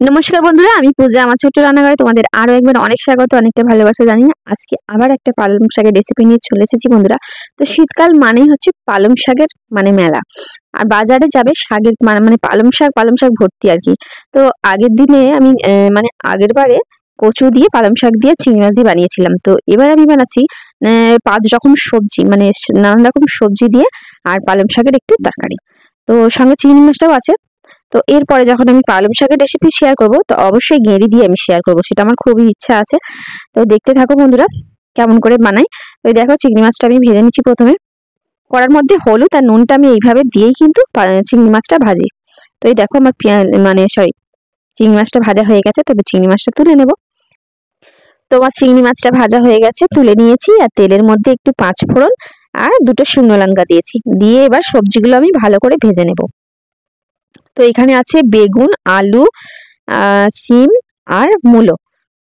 নমস্কার বন্ধুরা, আমি পূজা। আমার ছোট্ট রান্নাঘরে তোমাদের আরো একবার অনেক স্বাগত, অনেকটা ভালোবাসা জানিয়ে আজকে আবার একটা পালং শাকের রেসিপি নিয়ে চলে এসেছি বন্ধুরা। তো শীতকাল মানেই হচ্ছে পালং শাকের মেলা। আর বাজারে যাবে শাকের পালং শাক ভর্তি আর কি। তো আগের দিনে আমি আগের বারে কচু দিয়ে পালং শাক দিয়ে চিংড়ি মাছ দিয়ে বানিয়েছিলাম। তো এবার আমি বানাচ্ছি 5 রকম সবজি, নানান রকম সবজি দিয়ে আর পালং শাকের একটু তরকারি। তো সঙ্গে চিংড়ি মাছটাও আছে। তো এরপরে যখন আমি পালং শাকের রেসিপি শেয়ার করব, তো অবশ্যই গেঁড়ি দিয়ে আমি শেয়ার করব, সেটা আমার খুবই ইচ্ছা আছে। তো দেখতে থাকো বন্ধুরা কেমন করে বানাই। তো দেখো, চিংড়ি মাছটা আমি ভেজে নিচ্ছি। প্রথমে কড়ার মধ্যে হলুদ আর নুনটা আমি এইভাবে দিয়েই কিন্তু চিংড়ি মাছটা ভাজি। তো এই দেখো, আমার চিংড়ি মাছটা ভাজা হয়ে গেছে। তবে চিংড়ি মাছটা তুলে নেব। তো আমার চিংড়ি মাছটা ভাজা হয়ে গেছে, তুলে নিয়েছি। আর তেলের মধ্যে একটু 5 ফোড়ন আর 2টো শুকনো লঙ্কা দিয়েছি। দিয়ে এবার সবজিগুলো আমি ভালো করে ভেজে নেব। তো এখানে আছে বেগুন, আলু, সিম আর মূলো।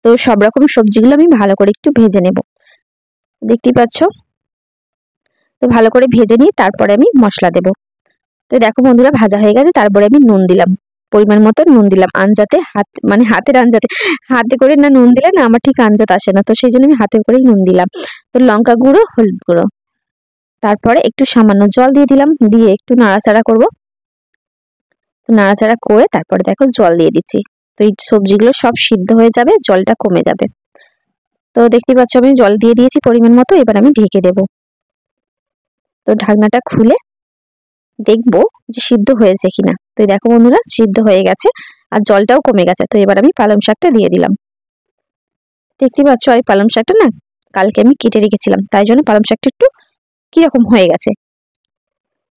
তো সব রকম সবজিগুলো আমি ভালো করে একটু ভেজে নেব, দেখতেই পাচ্ছ। তো ভালো করে ভেজে নিই, তারপরে আমি মশলা দেব। তো দেখো বন্ধুরা, ভাজা হয়ে গেছে। তারপরে আমি নুন দিলাম, পরিমাণ মতো নুন দিলাম। আঞ্জাতে হাতের আঞ্জাতে, হাতে করে না নুন দিলে না আমার ঠিক আঞ্জাত আসে না, তো সেই জন্য আমি হাতে করেই নুন দিলাম। তো লঙ্কা গুঁড়ো, হলুদ গুঁড়ো, তারপরে একটু সামান্য জল দিয়ে দিলাম। দিয়ে একটু নাড়াচাড়া করব। নাড়াচাড়া করে তারপরে দেখো জল দিয়ে দিচ্ছি। তো এই সবজিগুলো সব সিদ্ধ হয়ে যাবে, জলটা কমে যাবে। তো দেখতে পাচ্ছ আমি জল দিয়ে দিয়েছি পরিমাণ মতো। এবার আমি ঢেকে দেব। তো ঢাকনাটা খুলে দেখবো যে সিদ্ধ হয়েছে কিনা। তো দেখো বন্ধুরা, সিদ্ধ হয়ে গেছে আর জলটাও কমে গেছে। তো এবার আমি পালং শাকটা দিয়ে দিলাম। দেখতে পাচ্ছ, এই পালং শাকটা না কালকে আমি কেটে রেখেছিলাম, তাই জন্য পালং শাকটা একটু কিরকম হয়ে গেছে।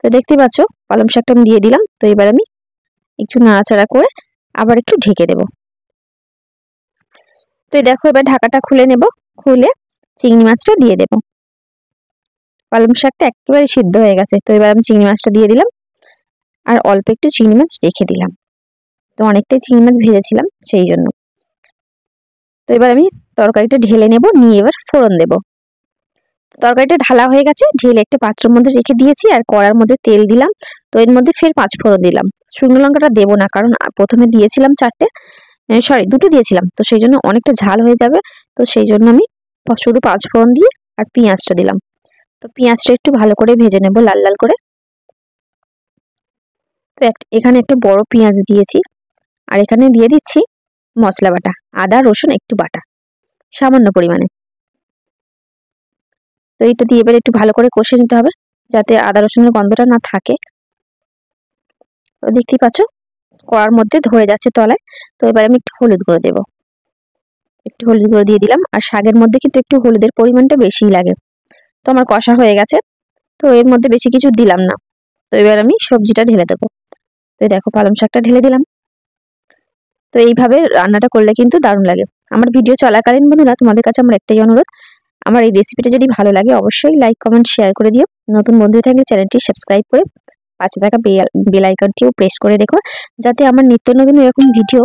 তো দেখতে পাচ্ছ পালং শাকটা আমি দিয়ে দিলাম। তো এবার আমি একটু নাড়াচাড়া করে আবার একটু ঢেকে দেব। তো দেখো, এবার ঢাকাটা খুলে নেব। খুলে চিংড়ি মাছটা দিয়ে দেব। পালং শাকটা একেবারে সিদ্ধ হয়ে গেছে। তো এবার আমি চিংড়ি মাছটা দিয়ে দিলাম আর অল্প একটু চিংড়ি মাছ রেখে দিলাম। তো অনেকটাই চিংড়ি মাছ ভেজেছিলাম সেই জন্য। তো এবার আমি তরকারিটা ঢেলে নেব, নিয়ে এবার ফোড়ন দেব। তরকারিটা ঢালা হয়ে গেছে, ঢেলে একটা পাত্রের মধ্যে রেখে দিয়েছি আর কড়ার মধ্যে তেল দিলাম। তো এর মধ্যে ফের 5 ফোড়ন দিলাম। শুকনো লঙ্কাটা দেবো না, কারণ প্রথমে দিয়েছিলাম 4টে, 2টো দিয়েছিলাম। তো সেই জন্য অনেকটা ঝাল হয়ে যাবে। তো সেই জন্য আমি শুধু 5 ফোড়ন দিয়ে আর পেঁয়াজটা দিলাম। তো পেঁয়াজটা একটু ভালো করে ভেজে নেব, লাল লাল করে। তো এখানে একটা বড় পেঁয়াজ দিয়েছি। আর এখানে দিয়ে দিচ্ছি মশলা বাটা, আদা রসুন একটু বাটা সামান্য পরিমাণে। তো এটা দিয়ে এবার একটু ভালো করে কষে নিতে হবে, যাতে আদা রসুনের গন্ধটা না থাকে। তো দেখতেই পাচ্ছ কড়ার মধ্যে ধরে যাচ্ছে তলায়। তো এবার আমি একটু হলুদ গুঁড়ো দেবো। একটু হলুদ গুঁড়ো দিয়ে দিলাম। আর শাকের মধ্যে কিন্তু একটু হলুদের পরিমাণটা বেশিই লাগে। তো আমার কষা হয়ে গেছে, তো এর মধ্যে বেশি কিছু দিলাম না। তো এবার আমি সবজিটা ঢেলে দেবো। তো দেখো, পালং শাকটা ঢেলে দিলাম। তো এইভাবে রান্নাটা করলে কিন্তু দারুণ লাগে। আমার ভিডিও চলাকালীন বন্ধুরা, তোমাদের কাছে আমার একটাই অনুরোধ, আমার এই রেসিপিটা যদি ভালো লাগে অবশ্যই লাইক কমেন্ট শেয়ার করে দিও। নতুন বন্ধু থাকলে চ্যানেলটি সাবস্ক্রাইব করে পাশে থাকা বেল আইকনটিও প্রেস করে রেখো, যাতে আমার নিত্য নতুন এরকম ভিডিও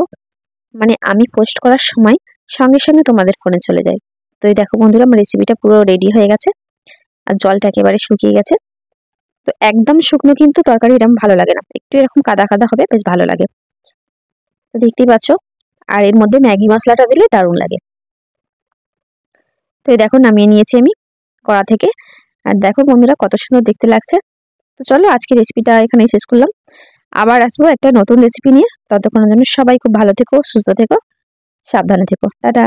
আমি পোস্ট করার সময় সঙ্গে সঙ্গে তোমাদের ফোনে চলে যায়। তো এই দেখো বন্ধুরা, আমার রেসিপিটা পুরো রেডি হয়ে গেছে আর জলটা একেবারে শুকিয়ে গেছে। তো একদম শুকনো কিন্তু তরকারি এরকম ভালো লাগে না, একটু এরকম কাদা কাদা হবে, বেশ ভালো লাগে। তো দেখতেই পাচ্ছ। আর এর মধ্যে ম্যাগি মশলাটা দিলে দারুণ লাগে। তো এই দেখো, নামিয়ে নিয়েছি আমি কড়া থেকে। আর দেখো বন্ধুরা, কত সুন্দর দেখতে লাগছে। তো চলো, আজকে রেসিপিটা এখানে শেষ করলাম। আবার আসবো একটা নতুন রেসিপি নিয়ে। ততক্ষণের জন্য সবাই খুব ভালো থেকো, সুস্থ থেকো, সাবধানে থেকো। টাটা।